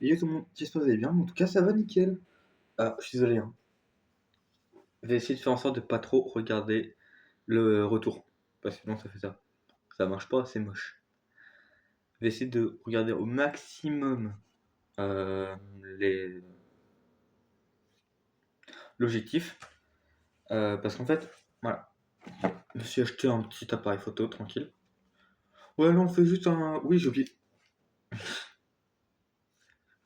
Et tout le monde, j'espère que vous allez bien, mais en tout cas ça va nickel. Ah, je suis désolé, hein. Je vais essayer de faire en sorte de pas trop regarder le retour, parce que sinon ça fait ça. Ça marche pas, c'est moche. Je vais essayer de regarder au maximum les l'objectif, parce qu'en fait, voilà, je me suis acheté un petit appareil photo tranquille. Ouais, non, on fait juste un. Oui, j'ai oublié.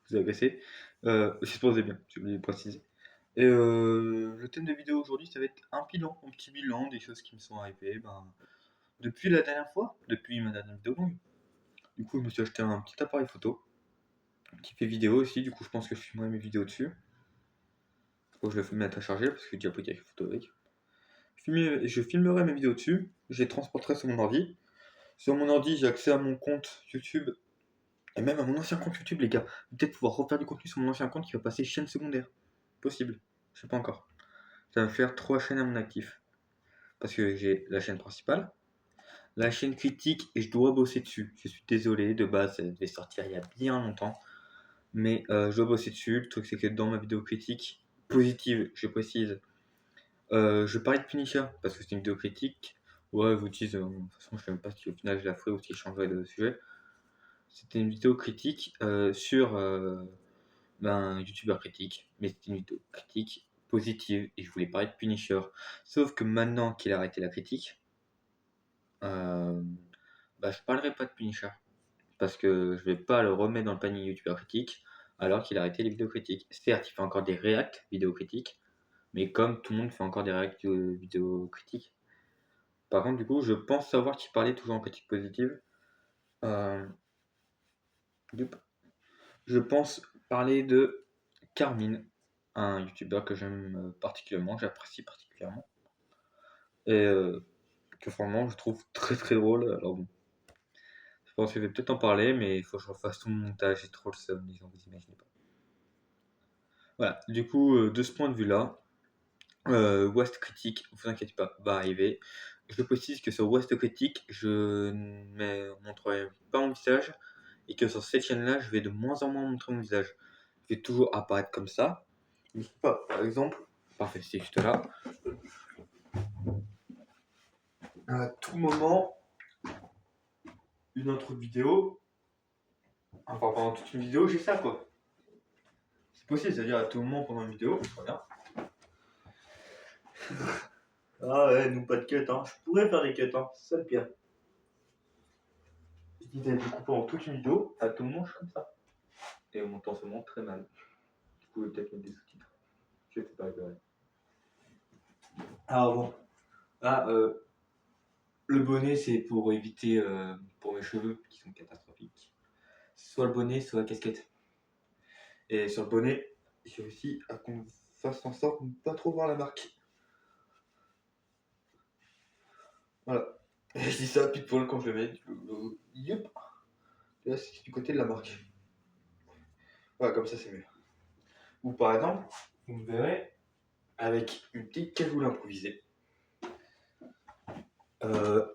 Vous avez agacé. J'espère que vous allez bien, j'ai oublié de préciser. Et le thème de vidéo aujourd'hui, ça va être un bilan, un petit bilan des choses qui me sont arrivées. Depuis la dernière fois, depuis ma dernière vidéo longue. Du coup, je me suis acheté un petit appareil photo qui fait vidéo aussi. Du coup, je pense que je filmerai mes vidéos dessus. Faut que je le mette à charger parce que j'ai déjà pris quelques photos avec. Je filmerai mes vidéos dessus. Je les transporterai sur mon ordi. Sur mon ordi, j'ai accès à mon compte YouTube et même à mon ancien compte YouTube, les gars. Peut-être pouvoir refaire du contenu sur mon ancien compte qui va passer chaîne secondaire. Possible. Je sais pas encore. Ça va faire 3 chaînes à mon actif. Parce que j'ai la chaîne principale, la chaîne critique et je dois bosser dessus. Je suis désolé, de base, ça devait sortir il y a bien longtemps. Mais je dois bosser dessus. Le truc, c'est que dans ma vidéo critique, positive, je précise, je parlais de Punisher parce que c'est une vidéo critique. Ouais, vous dites, de toute façon, je sais même pas si au final je la ferai ou si je changerai de sujet. C'était une vidéo critique sur un youtubeur critique, mais c'était une vidéo critique positive et je voulais parler de Punisher. Sauf que maintenant qu'il a arrêté la critique, euh, je parlerai pas de Punisher parce que je vais pas le remettre dans le panier youtubeur critique alors qu'il a arrêté les vidéos critiques. Certes, il fait encore des reacts vidéo critiques, mais comme tout le monde fait encore des reacts vidéo critiques. Par contre, du coup, je pense savoir qui parlait toujours en critique positive. Euh, je pense parler de Carmine, un youtubeur que j'aime particulièrement, j'apprécie particulièrement, et que franchement je trouve très très drôle. Alors bon, je pense que je vais peut-être en parler, mais il faut que je refasse tout mon montage, j'ai trop le seum, les gens, vous imaginez pas. Voilà, du coup, de ce point de vue-là, West Critique, vous inquiétez pas, va arriver. Je précise que sur West Critique, je ne montrerai pas mon visage et que sur cette chaîne-là, je vais de moins en moins montrer mon visage. Je vais toujours apparaître comme ça. Je sais pas, par exemple, parfait, c'est juste là. À tout moment, une autre vidéo, enfin pendant toute une vidéo, j'ai ça quoi. C'est possible, c'est-à-dire à tout moment pendant une vidéo, regarde. Ah ouais, nous pas de cut, hein. Je pourrais faire des cuts, hein. C'est ça le pire. Je dis du coup pendant toute une vidéo, à tout moment, je suis comme ça. Et on m'entend seulement très mal. Du coup, peut-être mettre des sous-titres. Je sais pas, ouais. Ah bon. Ah, le bonnet, c'est pour éviter, pour mes cheveux qui sont catastrophiques. Soit le bonnet, soit la casquette. Et sur le bonnet, j'ai réussi à qu'on fasse en sorte de ne pas trop voir la marque. Voilà. Et je dis ça pile poil quand je le mets. Yep. Là, c'est du côté de la marque. Voilà, comme ça, c'est mieux. Ou par exemple, vous me verrez avec une petite cagoule improvisée.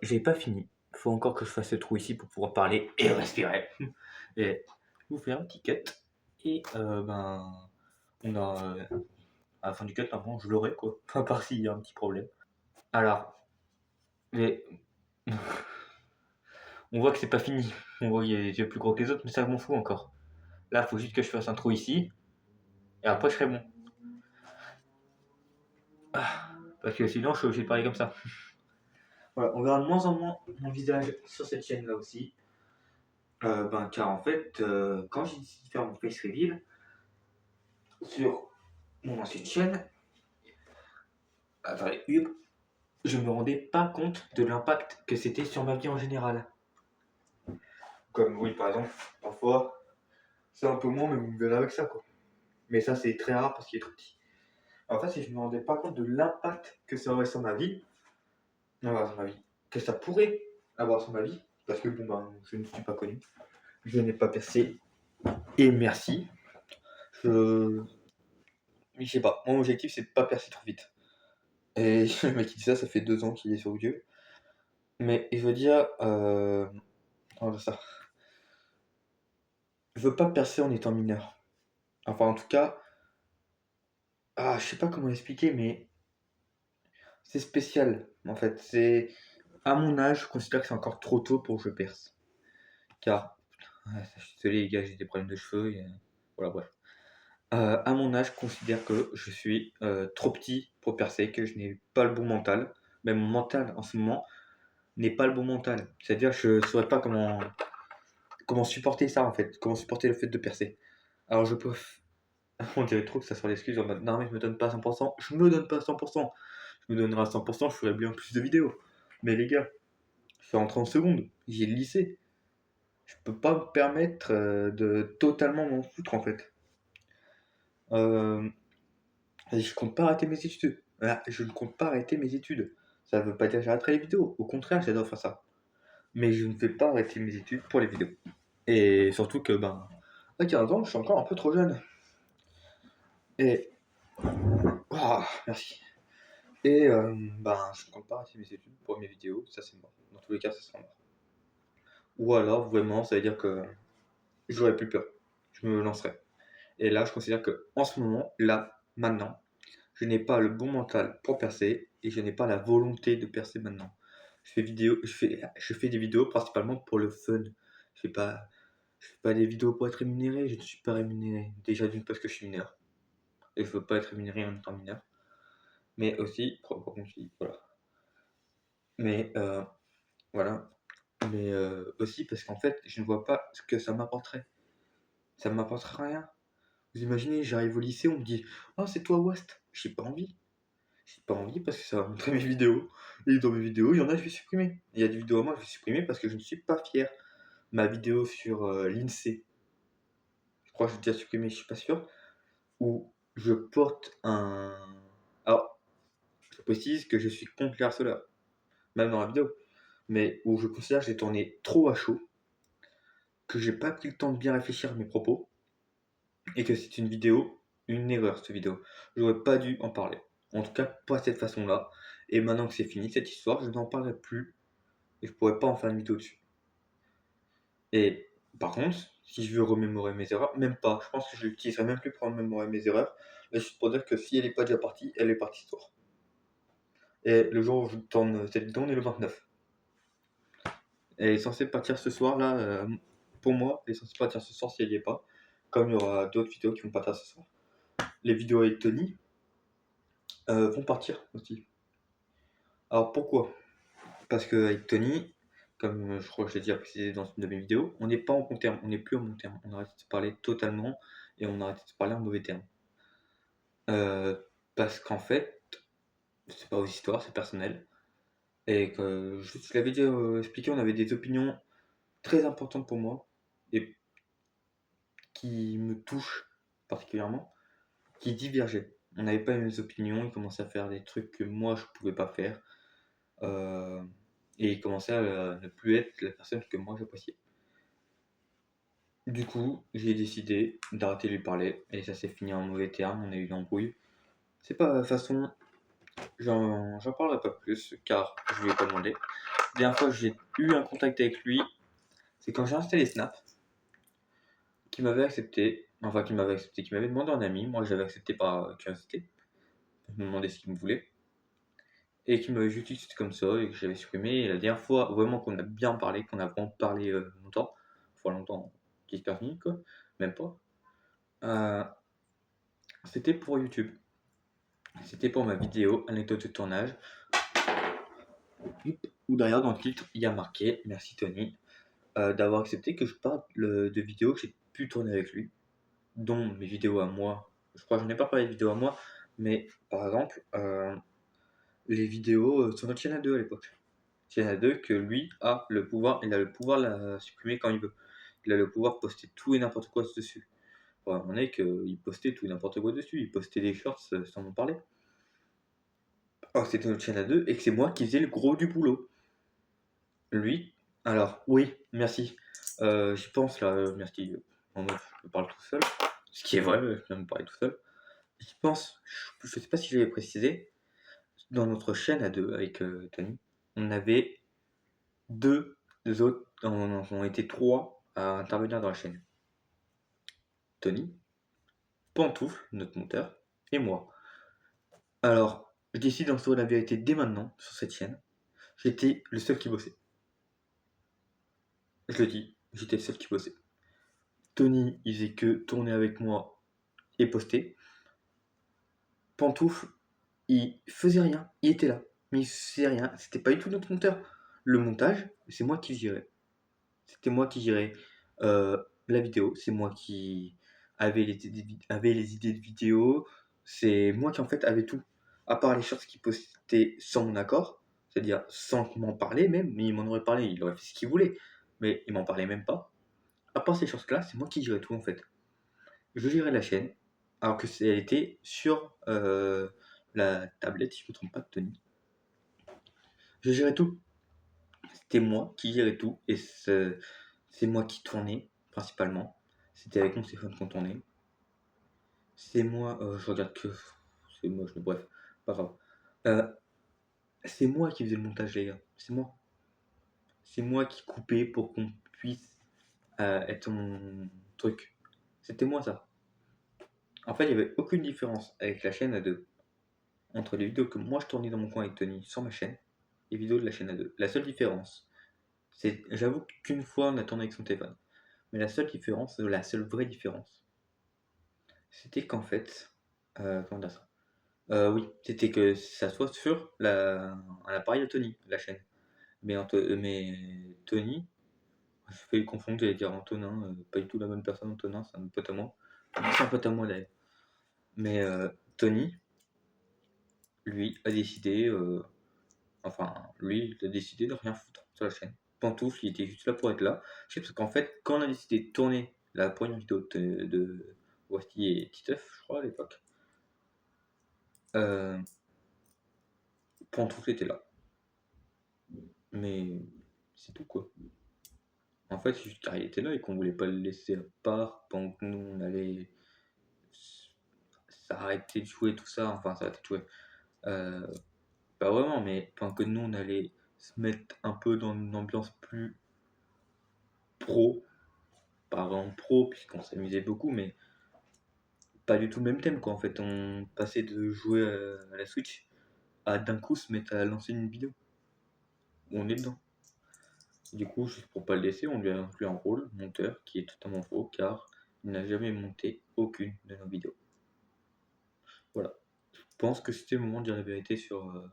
J'ai pas fini. Faut encore que je fasse ce trou ici pour pouvoir parler et respirer. Et vous faire un petit cut. Et on a. À la fin du cut, normalement, je l'aurai quoi. À part s'il y a un petit problème. Alors, mais. On voit que c'est pas fini. On voit qu'il y a les yeux plus gros que les autres, mais ça m'en fout encore. Là, faut juste que je fasse un trou ici. Et après, je serai bon. Parce que sinon, je suis obligé de parler comme ça. Voilà, on verra de moins en moins mon visage sur cette chaîne-là aussi. Car en fait, quand j'ai décidé de faire mon face reveal sur mon ancienne chaîne, attendez, je me rendais pas compte de l'impact que c'était sur ma vie en général. Comme oui, par exemple, parfois, c'est un peu moins, mais vous me verrez avec ça, quoi. Mais ça, c'est très rare parce qu'il est trop petit. En fait, si je me rendais pas compte de l'impact que ça aurait sur ma vie, que ça pourrait avoir sur ma vie, parce que je ne suis pas connu, je n'ai pas percé, et merci. Je sais pas, mon objectif c'est de pas percer trop vite. Et le mec qui dit ça, ça fait 2 ans qu'il est sur Dieu. Mais je veux dire, comment dire ça je veux pas percer en étant mineur. Enfin, en tout cas, je sais pas comment expliquer, mais c'est spécial. En fait, c'est à mon âge, je considère que c'est encore trop tôt pour que je perce. Car, je suis désolé les gars, j'ai des problèmes de cheveux. Voilà, bref. À mon âge, je considère que je suis trop petit pour percer, que je n'ai pas le bon mental. Mais mon mental, en ce moment, n'est pas le bon mental. C'est-à-dire, je ne saurais pas comment supporter ça, en fait. Comment supporter le fait de percer. Alors, je peux. On dirait trop que ça soit l'excuse en mode non, mais je me donne pas à 100%. Je me donne pas à 100%. Je me donnerai à 100%, je ferai bien plus de vidéos. Mais les gars, je fais en 30 secondes. J'ai le lycée. Je peux pas me permettre de totalement m'en foutre, en fait. Euh, Et je compte pas arrêter mes études. Voilà, je ne compte pas arrêter mes études. Ça veut pas dire que j'arrêterai les vidéos. Au contraire, j'adore faire ça. Mais je ne vais pas arrêter mes études pour les vidéos. Et surtout que, à 15 ans, je suis encore un peu trop jeune. Et. Merci. Et, je ne compte pas arrêter mes études pour mes vidéos. Ça, c'est mort. Dans tous les cas, ça sera mort. Ou alors, vraiment, ça veut dire que j'aurais plus peur. Je me lancerai. Et là, je considère que, en ce moment, là, maintenant, je n'ai pas le bon mental pour percer et je n'ai pas la volonté de percer maintenant. Je fais des vidéos principalement pour le fun. Je fais pas des vidéos pour être rémunéré, je ne suis pas rémunéré. Déjà d'une parce que je suis mineur et je veux pas être rémunéré en étant mineur. Mais aussi, voilà. Mais voilà. Mais aussi parce qu'en fait, je ne vois pas ce que ça m'apporterait. Ça ne m'apporterait rien. Vous imaginez, j'arrive au lycée, on me dit oh, c'est toi, West. J'ai pas envie. J'ai pas envie parce que ça va montrer mes vidéos. Et dans mes vidéos, il y en a, je vais supprimer. Il y a des vidéos à moi, je vais supprimer parce que je ne suis pas fier. Ma vidéo sur l'INSEE, je crois que j'ai déjà supprimé, je suis pas sûr. Où je porte un. Alors, je précise que je suis contre les harceleurs, même dans la vidéo. Mais où je considère que j'ai tourné trop à chaud, que j'ai pas pris le temps de bien réfléchir à mes propos, et que c'est une erreur cette vidéo. J'aurais pas dû en parler. En tout cas, pas de cette façon-là. Et maintenant que c'est fini cette histoire, je n'en parlerai plus et je pourrais pas en faire une vidéo dessus. Et par contre, si je veux remémorer mes erreurs, même pas. Je pense que je l'utiliserai même plus pour remémorer mes erreurs. Mais juste pour dire que si elle n'est pas déjà partie, elle est partie ce soir. Et le jour où je tourne cette vidéo, on est le 29. Elle est censée partir ce soir là. Pour moi, elle est censée partir ce soir si elle n'y est pas. Comme il y aura d'autres vidéos qui vont partir ce soir. Les vidéos avec Tony vont partir aussi. Alors pourquoi? Parce qu'avec Tony, comme je crois que je l'ai déjà précisé dans une de mes vidéos, on n'est pas en bon terme, on n'est plus en bon terme. On a arrêté de se parler totalement et on a arrêté de se parler en mauvais termes. Parce qu'en fait, c'est pas vos histoires, c'est personnel. Et que je l'avais déjà expliqué, on avait des opinions très importantes pour moi et qui me touchent particulièrement, qui divergeaient. On n'avait pas les mêmes opinions, il commençait à faire des trucs que moi je pouvais pas faire. Et il commençait à ne plus être la personne que moi j'appréciais. Du coup, j'ai décidé d'arrêter de lui parler et ça s'est fini en mauvais termes, on a eu une embrouille. C'est pas de façon, j'en parlerai pas plus car je lui ai pas demandé. La dernière fois que j'ai eu un contact avec lui, c'est quand j'ai installé Snap, qui m'avait accepté, qui m'avait demandé un ami, moi j'avais accepté par curiosité, je me demandais ce qu'il me voulait, et qui m'avait juste dit que c'était comme ça et que j'avais supprimé. Et la dernière fois, vraiment qu'on a bien parlé, qu'on a vraiment parlé longtemps, enfin longtemps, 10 minutes quoi, même pas, euh, c'était pour YouTube. C'était pour ma vidéo anecdote de tournage. Où derrière dans le titre, il y a marqué merci Tony d'avoir accepté que je parle de vidéos que j'ai pu tourner avec lui, dont mes vidéos à moi. Je crois que je n'ai pas parlé de vidéos à moi, mais par exemple les vidéos sur notre chaîne A2 à l'époque. Chaîne A2 que lui a le pouvoir, il a le pouvoir de la supprimer quand il veut. Il a le pouvoir de poster tout et n'importe quoi dessus. Bon, on est qu'il postait tout et n'importe quoi dessus, il postait des shorts sans m'en parler. Alors c'était notre chaîne A2 et que c'est moi qui faisais le gros du boulot. Lui, alors oui, merci. J'y pense là, merci. En mode, je parle tout seul. Ce qui est vrai, je viens de me parler tout seul. J'y pense, je sais pas si je l'avais précisé, dans notre chaîne à deux avec Tony, on avait deux autres, on était trois à intervenir dans la chaîne. Tony, Pantoufle, notre monteur, et moi. Alors, je décide d'en la vérité dès maintenant sur cette chaîne. J'étais le seul qui bossait. Je le dis, j'étais le seul qui bossait. Tony, il faisait que tourner avec moi et poster. Pantoufle, il faisait rien, il était là, mais il faisait rien. C'était pas du tout notre monteur. Le montage, c'est moi qui gérais. C'était moi qui gérais la vidéo, c'est moi qui avait les idées de vidéo, c'est moi qui en fait avait tout. À part les shorts qu'il postait sans mon accord, c'est-à-dire sans m'en parler même, mais il m'en aurait parlé, il aurait fait ce qu'il voulait, mais il m'en parlait même pas. À part ces shorts-là, c'est moi qui gérais tout en fait. Je gérais la chaîne, alors que elle était sur la tablette, si je ne me trompe pas, de Tony. Je gérais tout. C'était moi qui gérais tout, et c'est moi qui tournais principalement. C'était avec mon téléphone qu'on tournait. C'est moi, je regarde que. C'est moche, mais bref, pas grave. Euh, c'est moi qui faisais le montage, les gars. C'est moi. C'est moi qui coupais pour qu'on puisse être mon truc. C'était moi ça. En fait, il n'y avait aucune différence avec la chaîne à deux. Entre les vidéos que moi je tournais dans mon coin avec Tony sur ma chaîne et les vidéos de la chaîne à deux. La seule différence, c'est. J'avoue qu'une fois on a tourné avec son téléphone. Mais la seule différence, la seule vraie différence, c'était qu'en fait. Comment dire ça? Oui, c'était que ça soit sur un appareil de Tony, la chaîne. Mais Tony, je fais le confondre, j'allais dire Antonin, pas du tout la même personne, Antonin, c'est un pote à moi. C'est un pote à moi d'ailleurs. Mais Tony, lui, a décidé, lui, il a décidé de rien foutre sur la chaîne. Pantoufle, il était juste là pour être là. Je sais parce qu'en fait, quand on a décidé de tourner la première vidéo de Wasti et Titeuf, je crois à l'époque, euh, Pantoufle était là. Mais c'est tout quoi. En fait, c'est juste car il était là et qu'on voulait pas le laisser à part pendant que nous on allait s'arrêter de jouer tout ça, enfin s'arrêter de jouer. Euh, Pas vraiment, mais pendant que nous on allait se mettre un peu dans une ambiance plus pro, pas vraiment pro puisqu'on s'amusait beaucoup, mais pas du tout le même thème quoi. En fait, on passait de jouer à la Switch à d'un coup se mettre à lancer une vidéo où on est dedans. Du coup, juste pour pas le laisser, on lui a inclus un rôle monteur qui est totalement faux car il n'a jamais monté aucune de nos vidéos. Voilà. Je pense que c'était le moment de dire la vérité sur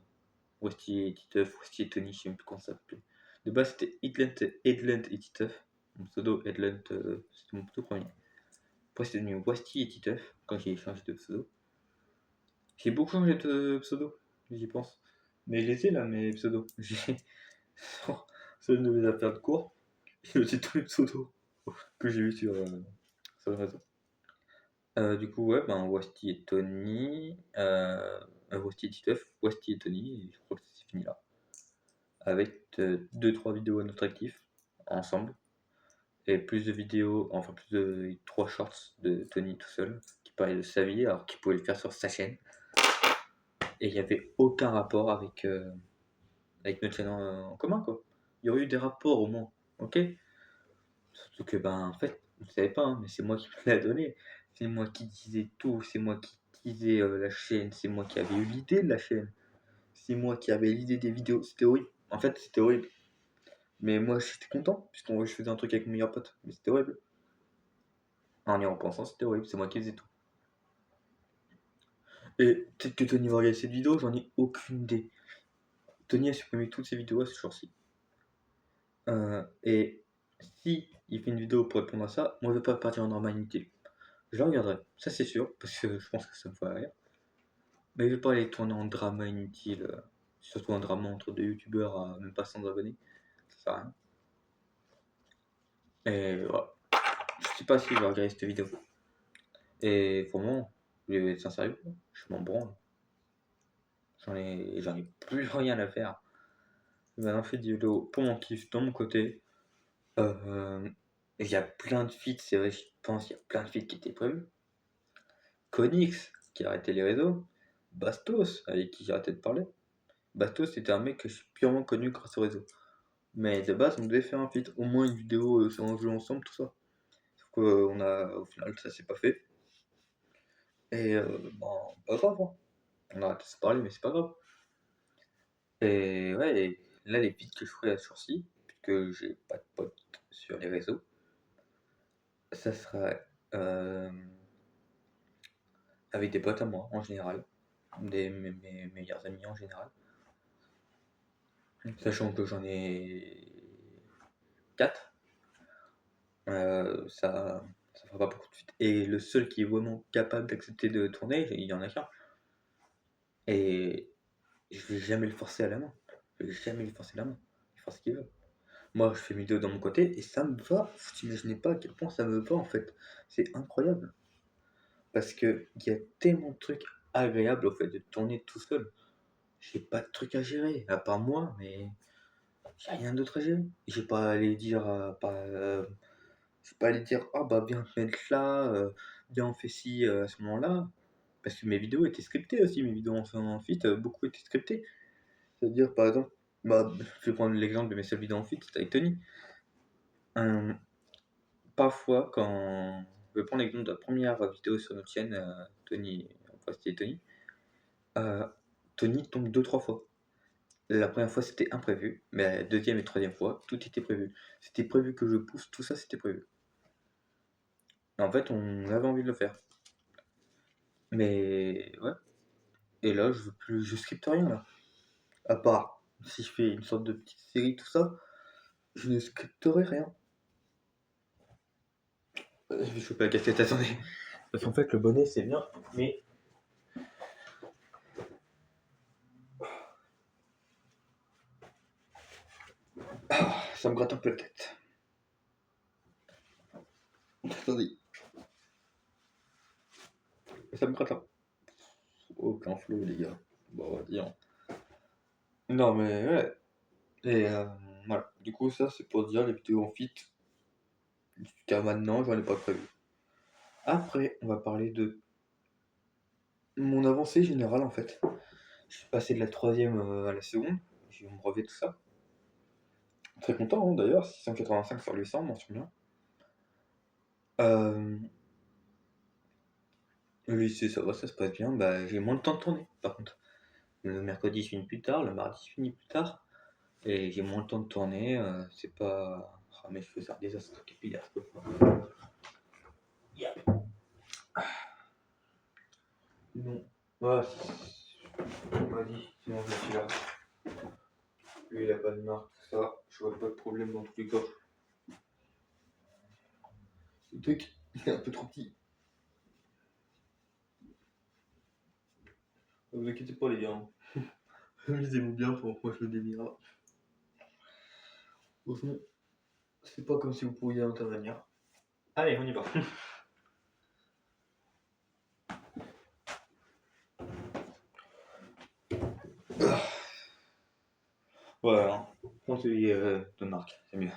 Westy et Titeuf, Westy et Tony, je sais même plus comment ça s'appelait. De base, c'était Headland et Titeuf. Mon pseudo Headland, c'était mon tout premier. Après, c'était devenu Westy et Titeuf quand j'ai changé de pseudo. J'ai beaucoup changé de pseudo, j'y pense. Mais je les ai là, mes pseudos. J'ai celle de mes affaires de cours et aussi tous les pseudos que j'ai eu sur le réseau. Du coup, ouais, ben, Wasti et Tony, Wasti et Titeuf, Wasti et Tony, et je crois que c'est fini là. Avec 2-3 vidéos à notre actif, ensemble, et plus de vidéos, enfin plus de 3 shorts de Tony tout seul, qui parlait de sa vie, alors qu'il pouvait le faire sur sa chaîne. Et il n'y avait aucun rapport avec notre chaîne en commun, quoi. Il y aurait eu des rapports au moins, ok? Surtout que, ben, en fait, vous ne savez pas, hein, mais c'est moi qui me l'ai donné. C'est moi qui disais tout, c'est moi qui disais la chaîne, c'est moi qui avais eu l'idée de la chaîne. C'est moi qui avais l'idée des vidéos. C'était horrible. En fait, c'était horrible. Mais moi, j'étais content, puisque je faisais un truc avec mon meilleur pote. Mais c'était horrible. En y repensant, c'était horrible. C'est moi qui faisais tout. Et peut-être que Tony va regarder cette vidéo, j'en ai aucune idée. Tony a supprimé toutes ses vidéos à ce jour-ci. Et si il fait une vidéo pour répondre à ça, moi je vais pas partir en drama inutile. Je la regarderai, ça c'est sûr, parce que je pense que ça me fera rire. Mais je vais pas aller tourner en drama inutile, surtout un drama entre deux youtubeurs à même pas 100 abonnés, ça sert à rien. Et voilà. Je sais pas si je vais regarder cette vidéo. Et vraiment, je vais être sincère, je m'en branle. J'en ai plus rien à faire. J'ai maintenant fait des vidéos pour mon kiff, dans mon côté. Il y a plein de feats, c'est vrai, je pense, il y a plein de feats qui étaient prévus. Konix, qui a arrêté les réseaux. Bastos, avec qui j'ai arrêté de parler. Bastos, c'était un mec que je suis purement connu grâce au réseau. Mais de base, on devait faire un feat, au moins une vidéo sur un jeu ensemble, tout ça. Sauf au final, ça s'est pas fait. Et pas grave, hein. On arrête de se parler, mais c'est pas grave. Et ouais, et là, les pics que je ferai à ce jour-ci, puisque j'ai pas de potes sur les réseaux, ça sera avec des potes à moi en général, mes meilleurs amis en général. Sachant que j'en ai 4, ça fera pas beaucoup de suite. Et le seul qui est vraiment capable d'accepter de tourner, il y en a qu'un. Et je vais jamais le forcer à la main. Je vais jamais lui forcer la main. Il fera ce qu'il veut. Moi, je fais mes vidéos dans mon côté et ça me va. Vous t'imaginez pas à quel point ça me va en fait. C'est incroyable. Parce que il y a tellement de trucs agréables au fait de tourner tout seul. J'ai pas de trucs à gérer, à part moi, mais j'ai rien d'autre à gérer. J'ai pas à aller dire, j'ai pas à aller dire, ah bah viens te mettre là, viens on fait ci à ce moment-là. Parce que mes vidéos étaient scriptées aussi, mes vidéos en fit, beaucoup étaient scriptées. C'est-à-dire, par exemple, je vais prendre l'exemple de mes seules vidéos en fit, c'était avec Tony. Parfois, quand je vais prendre l'exemple de la première vidéo sur notre chaîne, Tony, enfin c'était Tony, Tony tombe 2-3 fois. La première fois c'était imprévu, mais la deuxième et troisième fois, tout était prévu. C'était prévu que je pousse, tout ça c'était prévu. Et en fait, on avait envie de le faire. Mais ouais. Et là, je scripte rien là. À part si je fais une sorte de petite série, tout ça, je ne scripterai rien. Je vais choper la cassette, attendez. Parce qu'en fait, le bonnet c'est bien, mais ça me gratte un peu la tête. Attendez. Ça me gratte là. Aucun flow, les gars. Bon, on va dire. Non, mais ouais. Et voilà. Du coup, ça, c'est pour dire les vidéos en fit. Jusqu'à maintenant, j'en ai pas prévu. Après, on va parler de mon avancée générale en fait. Je suis passé de la troisième à la seconde. J'ai eu mon brevet, tout ça. Très content hein, d'ailleurs. 685 sur 800, mention bien. Le lycée, ça va, ça se passe bien. Bah, j'ai moins de temps de tourner, par contre. Le mercredi, je finis plus tard. Le mardi, je finis plus tard. Et j'ai moins de temps de tourner. C'est pas. Ah, mais je fais ça des désastre capillaire, je peux pas. Yeah. Non. Ah, on m'a dit, sinon je suis là. Lui, il a pas de marque, tout ça. Je vois pas de problème dans tous les cas. Le truc, il est un peu trop petit. Ne vous inquiétez pas, les gars. Amusez-vous bien pour que moi je le délire. Au fond, c'est pas comme si vous pouviez intervenir. Allez, on y va. Voilà, conseiller de marque, c'est mieux.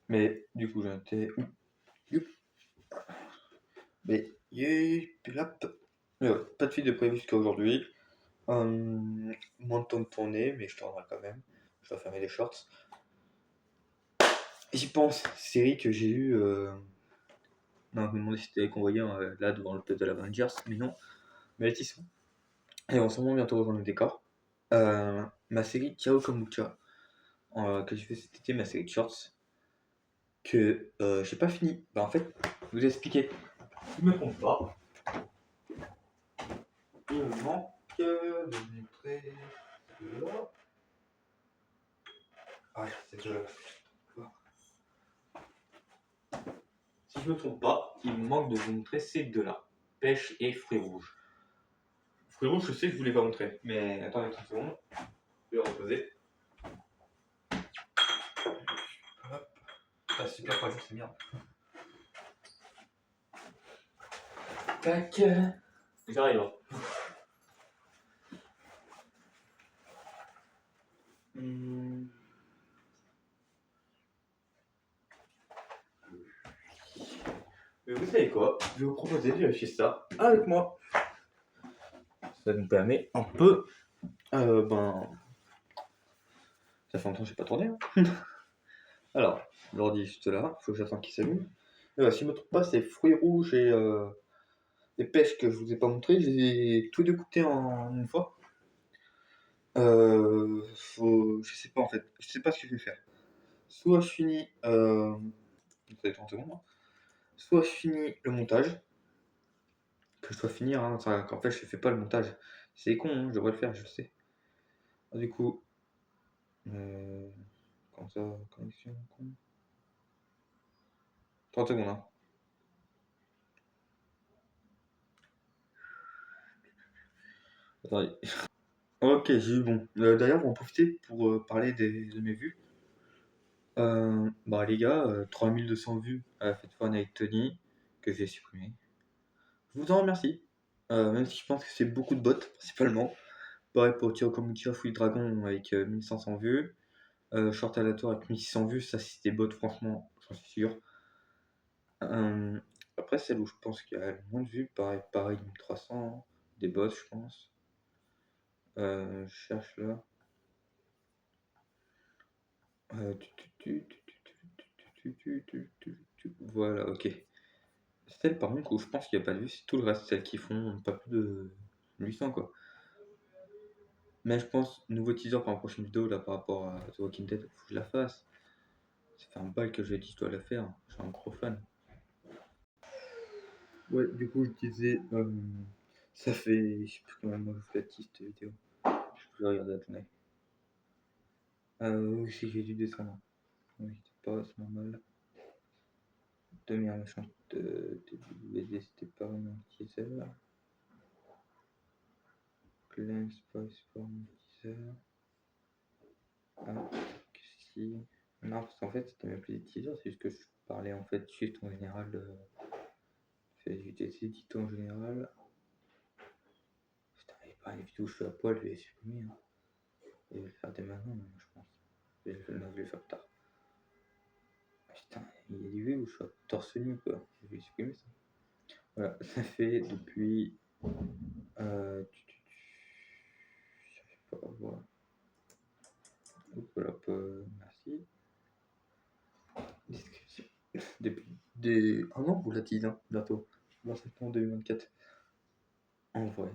Mais du coup, j'en étais où? Mais pas de fil de prévu jusqu'à aujourd'hui. Moins de temps de tourner, mais je tournerai quand même. Je dois fermer les shorts. J'y pense, série que j'ai eue. Non, je me demandais si c'était convoyé là devant le tête de l'Avengers, mais non. Mais elles y sont. Et on s'en va bientôt rejoindre le décor. Ma série Ciao Kombucha, que j'ai fait cet été, ma série de shorts, que j'ai pas fini. Bah en fait, je vous expliquer. Je me trompe pas. Il me manque de montrer là. Ah, c'est là. Si je me trompe pas, il me manque de vous montrer ces deux-là. Pêche et fruits rouges. Fruits rouges, je sais que je voulais pas montrer. Mais attendez 30 secondes. Je vais reposer. Hop. Ah, super pratique, c'est bien. Tac. J'arrive. Vous savez quoi? Je vais vous proposer de vérifier ça avec moi. Ça nous permet un peu. Ça fait longtemps que j'ai pas tourné. Hein. Alors, l'ordi est juste là, faut que j'attende qu'il s'allume. Si je me trompe pas, c'est fruits rouges et pêche que je vous ai pas montré. Je les ai tous deux goûtés en une fois. Je sais pas en fait, je sais pas ce que je vais faire. Soit je finis, ça va être 30 secondes, hein. Soit je finis le montage, que je dois finir, hein, qu'en fait je fais pas le montage. C'est con, hein, je devrais le faire, je sais. Du coup, euh, comme ça, connexion, con. 30 secondes, hein. Attendez. Ok, j'ai eu bon. D'ailleurs, on va en profiter pour parler de mes vues. Bah les gars, 3200 vues à la fête fun avec Tony, que j'ai supprimé. Je vous en remercie. Même si je pense que c'est beaucoup de bots, principalement. Pareil pour Tiro Komuchi Fouille Dragon avec 1500 vues. Short aléatoire avec 1600 vues, ça c'est des bots, franchement, j'en suis sûr. Euh, Après, celle où je pense qu'il y a le moins de vues, pareil 1300, des bots, je pense. Je cherche là. Voilà, ok. Celle par contre où je pense qu'il n'y a pas de vue, c'est tout le reste, celles qui font pas plus de 800 quoi. Mais je pense, nouveau teaser pour la prochaine vidéo là par rapport à The Walking Dead, faut que je la fasse. Ça fait un bail que j'ai dit je dois la faire, je suis un gros fan. Ouais, du coup je disais, ça fait, je sais plus comment moi je fais cette vidéo. Je vais regarder, attendez. Oui, si j'ai dû descendre. Oui, c'était pas, c'est normal. Demi-heure machin de BD, c'était pas vraiment un teaser. Plein Spice pour un teaser. Ah, que si. Non, parce qu'en fait, c'était même plus des teasers, c'est juste que je parlais en fait juste en général. J'ai des éditos en général. Putain, il n'y a pas une vidéo où je suis à poil, je vais les supprimer. Hein. Je vais le faire dès maintenant, même, je pense. Je vais le faire plus tard. Putain, il y a des vidéos où je suis à torse nu, quoi. Je vais supprimer ça. Voilà, ça fait depuis. Je sais pas, voilà. Voilà, merci. Description. Depuis un an, vous la dit, hein, bientôt. 20 septembre 2024. En vrai.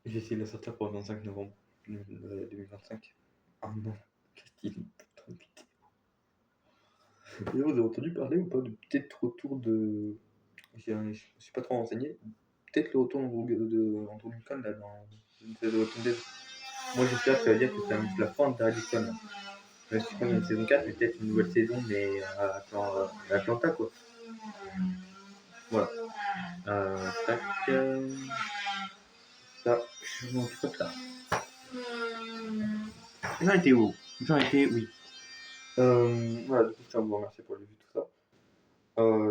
J'ai essayé de la sortir pour le 25 novembre 2025. Ah non, qu'est-ce qu'il putain de pitié. Et vous avez entendu parler ou pas de peut-être retour de. Je me suis pas trop renseigné. Peut-être le retour Andrew Lincoln là dans une saison de Walking Dead. Moi j'espère que ça veut dire que c'est la fin de Daryl Dixon. Je sais pas, il y a une saison 4, mais peut-être une nouvelle saison, mais à Atlanta quoi. Voilà. Tac. Ça, je m'en occupe là. J'en étais où? J'en étais, oui. Voilà, du coup, je tiens à vous remercier pour les vues, tout ça.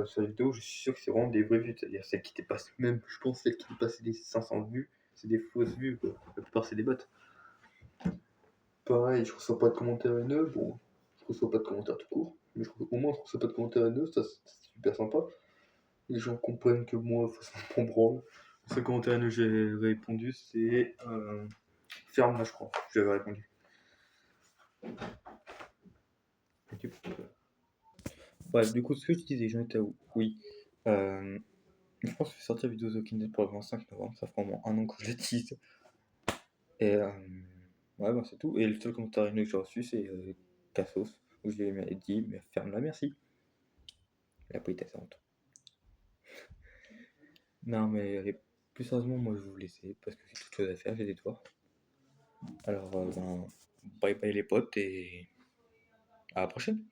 Sur la vidéo, je suis sûr que c'est vraiment des vraies vues, c'est-à-dire celles qui dépassent, même, je pense, celles qui dépassaient les 500 vues, c'est des fausses vues, quoi. La plupart, c'est des bots. Pareil, je reçois pas de commentaires haineux, bon, je reçois pas de commentaires tout court, mais au moins, je reçois pas de commentaires haineux, ça, c'est super sympa. Les gens comprennent que moi, de toute façon, je m'en branle. Le seul commentaire haineux que j'ai répondu, c'est ferme là, je crois, j'avais répondu. Bref, du coup, ce que je disais, j'en étais où? Oui. Je pense que je vais sortir la vidéo The Walking Dead pour le 25 novembre, ça fera au moins un an que je le tease. Et ouais, bah, c'est tout. Et le seul commentaire que j'ai reçu, c'est Cassos, où je lui ai dit, mais ferme-la, merci. Elle a pas été assez honte. Non, mais allez, plus sérieusement, moi je vais vous laisser parce que j'ai toute chose à faire, j'ai des devoirs. Alors, ben, bye bye les potes et à la prochaine.